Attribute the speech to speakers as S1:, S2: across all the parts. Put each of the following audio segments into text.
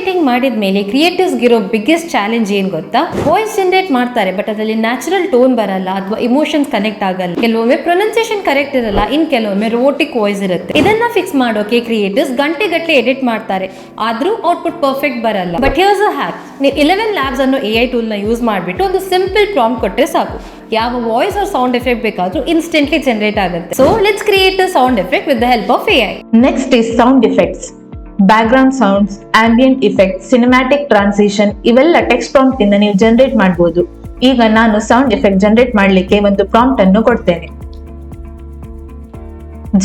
S1: Editing ಮಾಡಿದ್ಮೇಲೆ creators ಇರೋ biggest challenge ಏನ್ ಗೊತ್ತಾ? ವಾಯ್ಸ್ ಜನರೇಟ್ ಮಾಡ್ತಾರೆ, ಬಟ್ ಅದರಲ್ಲಿ ನ್ಯಾಚುರಲ್ ಟೋನ್ ಬರಲ್ಲ ಅಥವಾ ಇಮೋಷನ್ಸ್ ಕನೆಕ್ಟ್ ಆಗಲ್ಲ. ಕೆಲವೊಮ್ಮೆ ಪ್ರೊನೌನ್ಸಿಯೇಷನ್ ಕರೆಕ್ಟ್ ಇರಲ್ಲ, ಇನ್ ಕೆಲವೊಮ್ಮೆ ರೋಬೋಟಿಕ್ ವಾಯ್ಸ್ ಇರುತ್ತೆ. ಇದನ್ನ ಫಿಕ್ಸ್ ಮಾಡೋಕೆ ಕ್ರಿಯೇಟರ್ಸ್ ಗಂಟೆ ಎಡಿಟ್ ಮಾಡ್ತಾರೆ, ಆದ್ರೂ ಔಟ್ಪುಟ್ ಪರ್ಫೆಕ್ಟ್ ಬರಲ್ಲ. But here's a hack. ನೀವು 11 Labs ಅನ್ನೋ AI ಟೂಲ್ ನ ಯೂಸ್ ಮಾಡಿಬಿಟ್ಟು ಒಂದು ಸಿಂಪಲ್ ಪ್ರಾಂಪ್ಟ್ ಕೊಟ್ಟರೆ ಸಾಕು, ಯಾವ ವಾಯ್ಸ್ ಆರ್ ಸೌಂಡ್ ಎಫೆಕ್ಟ್ ಬೇಕಾದ್ರೂ ಇನ್ಸ್ಟೆಂಟ್ಲಿ ಜನರೇಟ್ ಆಗುತ್ತೆ. So let's create a sound effect with the help of AI.
S2: Next is sound effects. Background sounds, ambient effects, cinematic transition ಇವೆಲ್ಲ text prompt ಇಂದ ನೀವು generate ಮಾಡಬಹುದು. ಈಗ ನಾನು ಸೌಂಡ್ ಎಫೆಕ್ಟ್ ಜನರೇಟ್ ಮಾಡಲಿಕ್ಕೆ ಒಂದು ಪ್ರಾಂಪ್ಟ್ ಅನ್ನು ಕೊಡ್ತೇನೆ.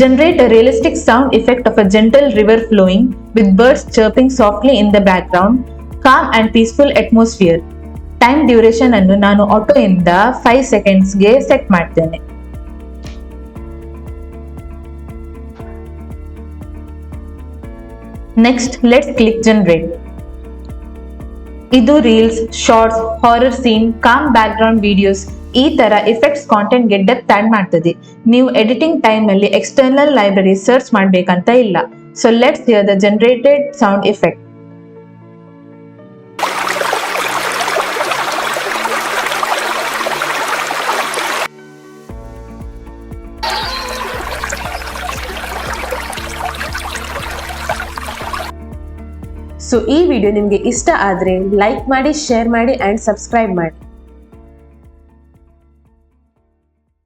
S2: Generate a realistic sound effect of a gentle river flowing with birds chirping softly in the background, calm and peaceful atmosphere. Time duration ಅನ್ನು ನಾನು ಆಟೋ ಇಂದ 5 seconds ಗೆ ಸೆಟ್ ಮಾಡ್ತೇನೆ. Next let's click generate. ಇದು reels, shorts, horror scene, calm background videos ಈ ತರ effects content ಗೆ depth add ಮಾಡ್ತದೆ. ನೀವು ಎಡಿಟಿಂಗ್ ಟೈಮ್ ಅಲ್ಲಿ ಎಕ್ಸ್ಟರ್ನಲ್ ಲೈಬ್ರರಿ ಸರ್ಚ್ ಮಾಡ್ಬೇಕಂತ ಇಲ್ಲ. So let's hear the generated sound effect.
S3: So ಈ ವಿಡಿಯೋ ನಿಮಗೆ ಇಷ್ಟ ಆದರೆ ಲೈಕ್ ಮಾಡಿ, ಶೇರ್ ಮಾಡಿ ಆ್ಯಂಡ್ ಸಬ್ಸ್ಕ್ರೈಬ್ ಮಾಡಿ.